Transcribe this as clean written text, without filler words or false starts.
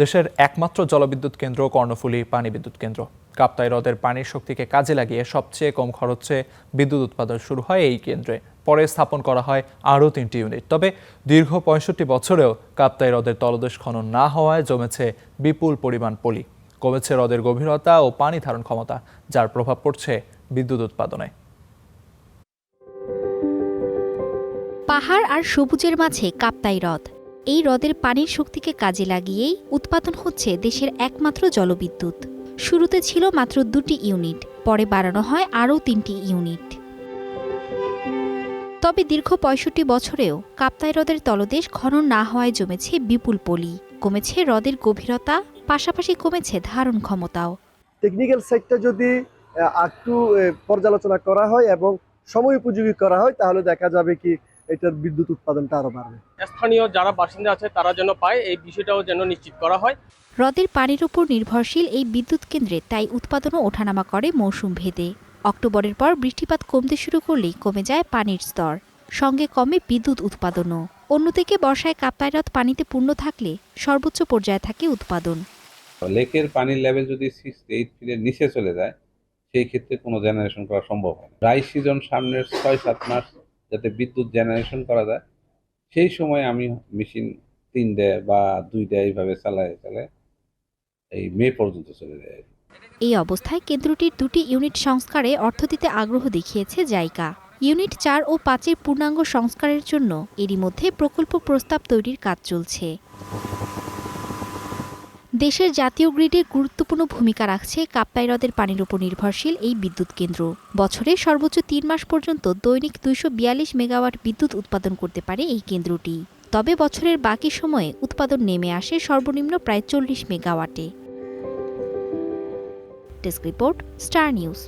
দেশের একমাত্র জলবিদ্যুৎ কেন্দ্র কর্ণফুলী পানি বিদ্যুৎ কেন্দ্র। কাপ্তাই হ্রদের পানির শক্তিকে কাজে লাগিয়ে সবচেয়ে কম খরচে বিদ্যুৎ উৎপাদন শুরু হয় এই কেন্দ্রে। পরে স্থাপন করা হয় আরও 3টি ইউনিট। তবে দীর্ঘ 65 বছরেও কাপ্তাই হ্রদের তলদেশ খনন না হওয়ায় জমেছে বিপুল পরিমাণ পলি। কমেছে হ্রদের গভীরতা ও পানি ধারণ ক্ষমতা, যার প্রভাব পড়ছে বিদ্যুৎ উৎপাদনে। পাহাড় আর সবুজের মাঝে কাপ্তাই হ্রদ। এই হ্রদের পানির শক্তিকে কাজে লাগিয়েই উৎপাদন হচ্ছে দেশের একমাত্র জলবিদ্যুৎ। শুরুতে ছিল মাত্র 2টি ইউনিট, পরে বাড়ানো হয় আরও 3টি ইউনিট। তবে দীর্ঘ 65 বছরেও কাপ্তাই হ্রদের তলদেশ খনন না হওয়ায় জমেছে বিপুল পলি, কমেছে হ্রদের গভীরতা, পাশাপাশি কমেছে ধারণ ক্ষমতাও। টেকনিক্যাল সাইডটা যদি একটু পর্যালোচনা করা হয় এবং সময় উপযোগী করা হয়, তাহলে দেখা যাবে কি এটার বিদ্যুৎ উৎপাদনটা আরো বাড়বে। স্থানীয় যারা বাসিন্দা আছে তারা যেন পায়, এই বিষয়টাও যেন নিশ্চিত করা হয়। হ্রদের পানির উপর নির্ভরশীল এই বিদ্যুৎ কেন্দ্রে তাই উৎপাদনও ওঠানামা করে মৌসুম ভেদে। অক্টোবরের পর বৃষ্টিপাত কমতে শুরু করলেই কমে যায় পানির স্তর, সঙ্গে কমে বিদ্যুৎ উৎপাদনও। অন্যদিকে বর্ষায় কাপ্তাই হ্রদ পানিতে পূর্ণ থাকলে সর্বোচ্চ পর্যায়ে থাকে উৎপাদন। লেকের পানির লেভেল যদি 6 to 8 ফিটের নিচে চলে যায়, সেই ক্ষেত্রে কোনো জেনারেশন করা সম্ভব হয় না। ড্রাই সিজন সামনের 6-7 মাস যাতে বিদ্যুৎ জেনারেশন করা যায়, সেই সময় আমি মেশিন 3 বা 2 এইভাবে চালায় এই মে পর্যন্ত চলে যায়। এই অবস্থায় কেন্দ্রটির 2টি ইউনিট সংস্কারে অর্থ দিতে আগ্রহ দেখিয়েছে জাইকা। ইউনিট 4 ও 5-এর পূর্ণাঙ্গ সংস্কারের জন্য এরই মধ্যে প্রকল্প প্রস্তাব তৈরির কাজ চলছে। দেশের জাতীয় গ্রিডে গুরুত্বপূর্ণ ভূমিকা রাখছে কাপ্তাই হ্রদের পানির উপর নির্ভরশীল এই বিদ্যুৎ কেন্দ্র। বছরে সর্বোচ্চ 3 মাস পর্যন্ত দৈনিক 242 মেগাওয়াট বিদ্যুৎ উৎপাদন করতে পারে এই কেন্দ্রটি। তবে বছরের বাকি সময়ে উৎপাদন নেমে আসে সর্বনিম্ন প্রায় 40 মেগাওয়াটে। Desk report, Star news.